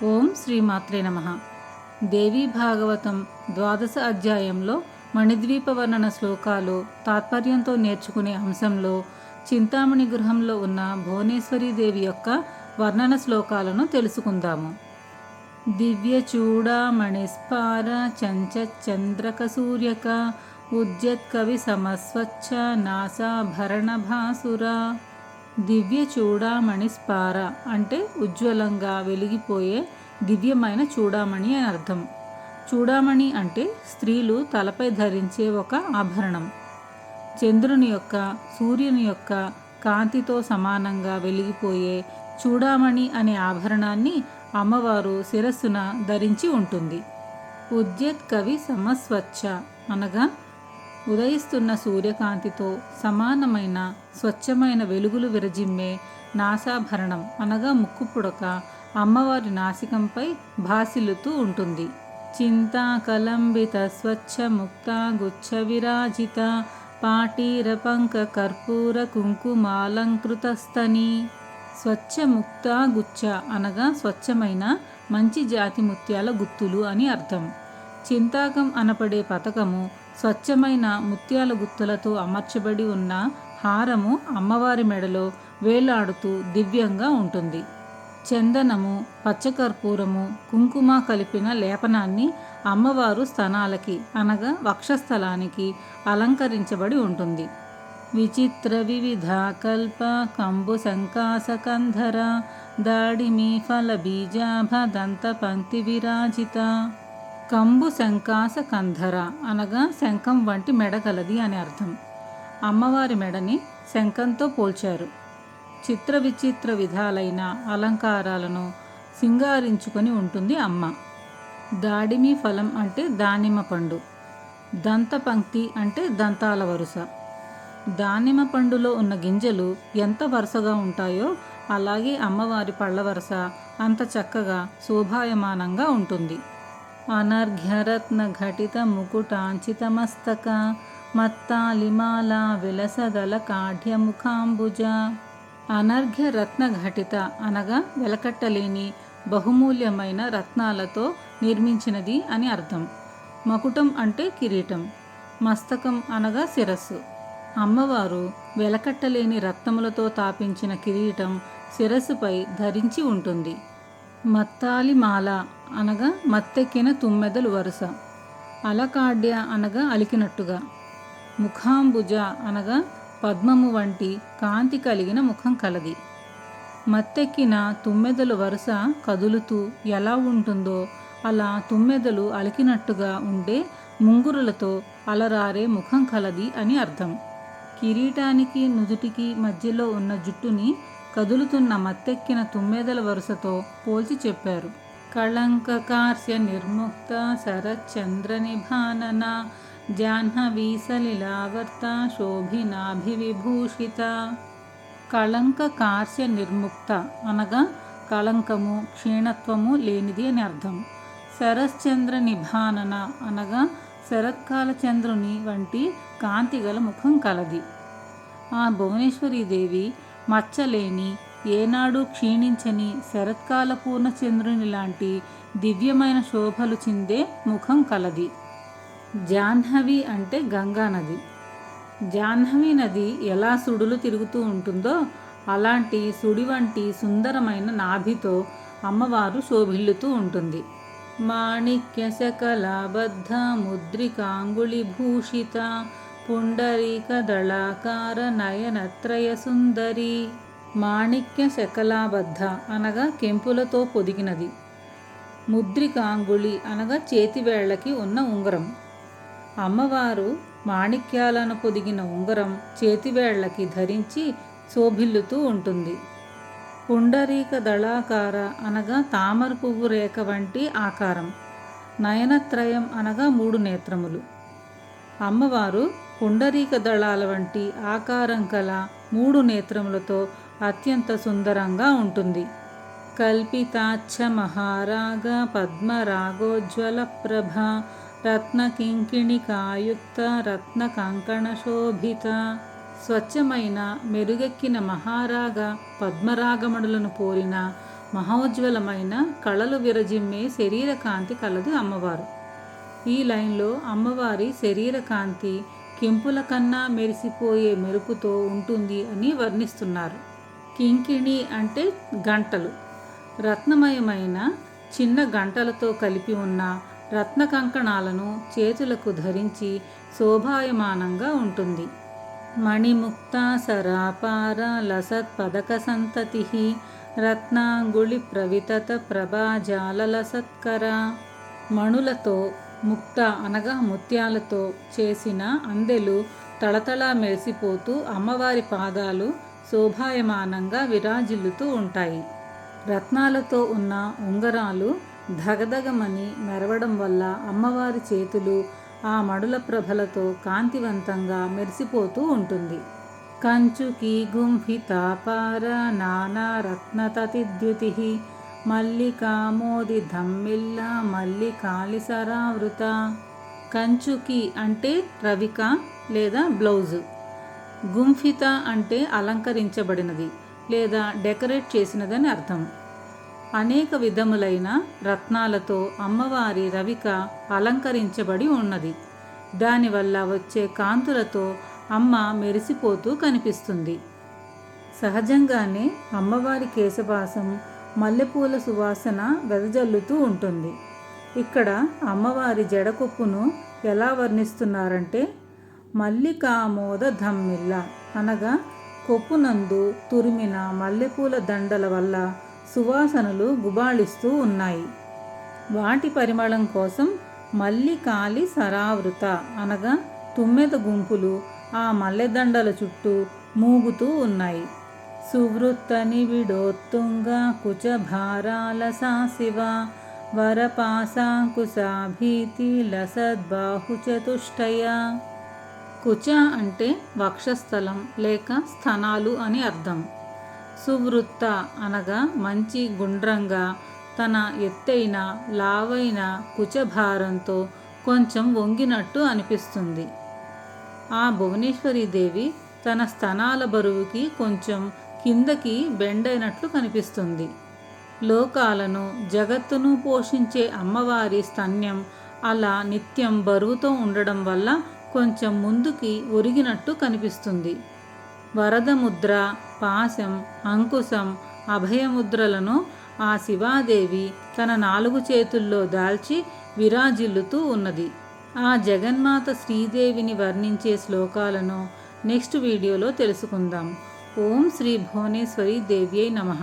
ఓం శ్రీమాత్రే నమః. దేవీ భాగవతం ద్వాదశ అధ్యాయంలో మణిద్వీప వర్ణన శ్లోకాలు తాత్పర్యంతో నేర్చుకునే అంశంలో చింతామణి గృహంలో ఉన్న భువనేశ్వరీ దేవి యొక్క వర్ణన శ్లోకాలను తెలుసుకుందాము. దివ్య చూడామణిస్పార చంచంద్రక సూర్యక ఉజ్జత్ కవి సమస్వచ్ఛ నాసాభరణ భాసుర. దివ్య చూడామణి స్పార అంటే ఉజ్వలంగా వెలిగిపోయే దివ్యమైన చూడామణి అని అర్థం. చూడామణి అంటే స్త్రీలు తలపై ధరించే ఒక ఆభరణం. చంద్రుని యొక్క సూర్యుని యొక్క కాంతితో సమానంగా వెలిగిపోయే చూడామణి అనే ఆభరణాన్ని అమ్మవారు శిరస్సున ధరించి ఉంటుంది. ఉజ్జత్ కవి సమస్వచ్ఛ అనగా ఉదయిస్తున్న సూర్యకాంతితో సమానమైన స్వచ్ఛమైన వెలుగులు విరజిమ్మే నాసాభరణం అనగా ముక్కు పుడక అమ్మవారి నాసికంపై భాసిల్లుతూ ఉంటుంది. చింతాకలంబిత స్వచ్ఛ ముక్త గుచ్ఛ విరాజిత పాటీర పంక కర్పూర కుంకుమాలంకృతస్తని. స్వచ్ఛ ముక్త గుచ్ఛ అనగా స్వచ్ఛమైన మంచి జాతి ముత్యాల గుత్తులు అని అర్థం. చింతాకం అనపడే పతకము స్వచ్ఛమైన ముత్యాల గుత్తులతో అమర్చబడి ఉన్న హారము అమ్మవారి మెడలో వేలాడుతూ దివ్యంగా ఉంటుంది. చందనము, పచ్చకర్పూరము, కుంకుమ కలిపిన లేపనాన్ని అమ్మవారు స్తనాలకి అనగా వక్షస్థలానికి అలంకరించబడి ఉంటుంది. విచిత్ర వివిధ కల్ప కంబు సంకాసకంధర దాడిమి ఫల బీజాభ దంత పంక్తి విరాజిత. కంబు శంకాస కంధర అనగా శంఖం వంటి మెడ కలది అని అర్థం. అమ్మవారి మెడని శంఖంతో పోల్చారు. చిత్ర విచిత్ర విధాలైన అలంకారాలను సింగారించుకొని ఉంటుంది అమ్మ. దాడిమి ఫలం అంటే దానిమ్మ పండు. దంత పంక్తి అంటే దంతాల వరుస. దానిమ్మ పండులో ఉన్న గింజలు ఎంత వరుసగా ఉంటాయో అలాగే అమ్మవారి పళ్ళ వరుస అంత చక్కగా శోభాయమానంగా ఉంటుంది. అనర్ఘ్యరత్న ఘటిత ముకుటాంచిత మస్తక మత్తాలిమాల విలసదల కాఢ్యముఖాంబుజ. అనర్ఘ్య రత్న ఘటిత అనగా వెలకట్టలేని బహుమూల్యమైన రత్నాలతో నిర్మించినది అని అర్థం. మకుటం అంటే కిరీటం. మస్తకం అనగా శిరస్సు. అమ్మవారు వెలకట్టలేని రత్నములతో తాపించిన కిరీటం శిరస్సుపై ధరించి ఉంటుంది. మత్తాలిమాల అనగా మత్తెక్కిన తుమ్మెదలు వరుస. అలకాడ్య అనగా అలికినట్టుగా. ముఖాంబుజ అనగా పద్మము వంటి కాంతి కలిగిన ముఖం కలది. మత్తెక్కిన తుమ్మెదలు వరుస కదులుతూ ఎలా ఉంటుందో అలా తుమ్మెదలు అలికినట్టుగా ఉండే ముంగురులతో అలరారే ముఖం కలది అని అర్థం. కిరీటానికి నుదుటికి మధ్యలో ఉన్న జుట్టుని కదులుతున్న మత్తెక్కిన తుమ్మెదల వరుసతో పోల్చి చెప్పారు. కళంక కార్స్య నిర్ముక్త శరచంద్ర నిభానన జాహ్నవీ సలిలావర్త శోభినాభివిభూషిత. కళంక కార్స్య నిర్ముక్త అనగా కళంకము క్షీణత్వము లేనిది అని అర్థం. శరశ్చంద్ర నిభానన అనగా శరత్కాల చంద్రుని వంటి కాంతిగల ముఖం కలది. ఆ భువనేశ్వరీదేవి మచ్చలేని ఏనాడు క్షీణించని శరత్కాల పూర్ణచంద్రుని లాంటి దివ్యమైన శోభలు చిందే ముఖం కలది. జాహ్నవి అంటే గంగా నది. జాహ్నవి నది ఎలా సుడులు తిరుగుతూ ఉంటుందో అలాంటి సుడి వంటి సుందరమైన నాభితో అమ్మవారు శోభిల్లుతూ ఉంటుంది. మాణిక్య శకలాబద్ధ ముద్రికాంగుళి భూషిత పుండరీక దళాకార నయనత్రయ సుందరి. మాణిక్య శకలాబద్ధ అనగా కెంపులతో పొదిగినది. ముద్రికాంగుళి అనగా చేతివేళ్లకి ఉన్న ఉంగరం. అమ్మవారు మాణిక్యాలను పొదిగిన ఉంగరం చేతివేళ్లకి ధరించి శోభిల్లుతూ ఉంటుంది. పుండరీక దళాకార అనగా తామర పువ్వు రేఖ వంటి ఆకారం. నయనత్రయం అనగా 3 నేత్రములు. అమ్మవారు పుండరీక దళాల వంటి ఆకారం కల 3 నేత్రములతో అత్యంత సుందరంగా ఉంటుంది. కల్పితాచ్చ మహారాగ పద్మరాగోజ్వల ప్రభ రత్న కింకిణికాయుక్త రత్న కంకణ శోభిత. స్వచ్ఛమైన మెరుగెక్కిన మహారాగ పద్మరాగమణులను పోలిన మహోజ్వలమైన కళలు విరజిమ్మే శరీర కాంతి కలది అమ్మవారు. ఈ లైన్లో అమ్మవారి శరీర కాంతి కెంపుల కన్నా మెరిసిపోయే మెరుపుతో ఉంటుంది అని వర్ణిస్తున్నారు. కింకిణి అంటే గంటలు. రత్నమయమైన చిన్న గంటలతో కలిపి ఉన్న రత్న కంకణాలను చేతులకు ధరించి శోభాయమానంగా ఉంటుంది. మణిముక్త సరాపార లసత్ పదక సంతతి రత్నాంగుళి ప్రవితత ప్రభాజాల లసత్కర. మణులతో, ముక్త అనగా ముత్యాలతో చేసిన అందెలు తళతళ మెరిసిపోతూ అమ్మవారి పాదాలు శోభాయమానంగా విరాజిల్లుతూ ఉంటాయి. రత్నాలతో ఉన్న ఉంగరాలు ధగధగమని మెరవడం వల్ల అమ్మవారి చేతులు ఆ మణుల ప్రభలతో కాంతివంతంగా మెరిసిపోతూ ఉంటుంది. కంచుకి గుంఫితాపార నానా రత్నతతిద్యుతి మల్లికామోది ధమ్మిల్ల మల్లికాలిసరావృత. కంచుకి అంటే రవిక లేదా బ్లౌజు. గుంఫిత అంటే అలంకరించబడినది లేదా డెకరేట్ చేసినదని అర్థం. అనేక విధములైన రత్నాలతో అమ్మవారి రవిక అలంకరించబడి ఉన్నది. దానివల్ల వచ్చే కాంతులతో అమ్మ మెరిసిపోతూ కనిపిస్తుంది. సహజంగానే అమ్మవారి కేశపాసం మల్లెపూల సువాసన వెదజల్లుతూ ఉంటుంది. ఇక్కడ అమ్మవారి జడకొప్పును ఎలా వర్ణిస్తున్నారంటే మల్లికామోద ధమ్మిల్ల అనగా కొప్పునందు తురిమిన మల్లెపూల దండల వల్ల సువాసనలు గుబాళిస్తూ ఉన్నాయి. వాటి పరిమళం కోసం మల్లికాలి సరావృత అనగా తుమ్మెద గుంపులు ఆ మల్లెదండల చుట్టూ మూగుతూ ఉన్నాయి. సువృత్తని విడోత్తుంగ కుచభారాల సాశివ వరపాశాంకుశాభీతి లసద్బాహు చతుష్టయ. కుచ అంటే వక్షస్థలం లేక స్థనాలు అని అర్థం. సువృత్త అనగా మంచి గుండ్రంగా తన ఎత్తైన లావైన కుచభారంతో కొంచెం వంగినట్టు అనిపిస్తుంది. ఆ భువనేశ్వరీదేవి తన స్తనాల బరువుకి కొంచెం కిందకి బెండైనట్లు కనిపిస్తుంది. లోకాలను జగత్తును పోషించే అమ్మవారి స్తన్యం అలా నిత్యం బరువుతో ఉండడం వల్ల కొంచెం ముందుకి ఒరిగినట్టు కనిపిస్తుంది. వరదముద్ర, పాశం, అంకుశం, అభయముద్రలను ఆ శివాదేవి తన 4 చేతుల్లో దాల్చి విరాజిల్లుతూ ఉన్నది. ఆ జగన్మాత శ్రీదేవిని వర్ణించే శ్లోకాలను నెక్స్ట్ వీడియోలో తెలుసుకుందాం. ఓం శ్రీ భువనేశ్వరీ దేవ్యై నమః.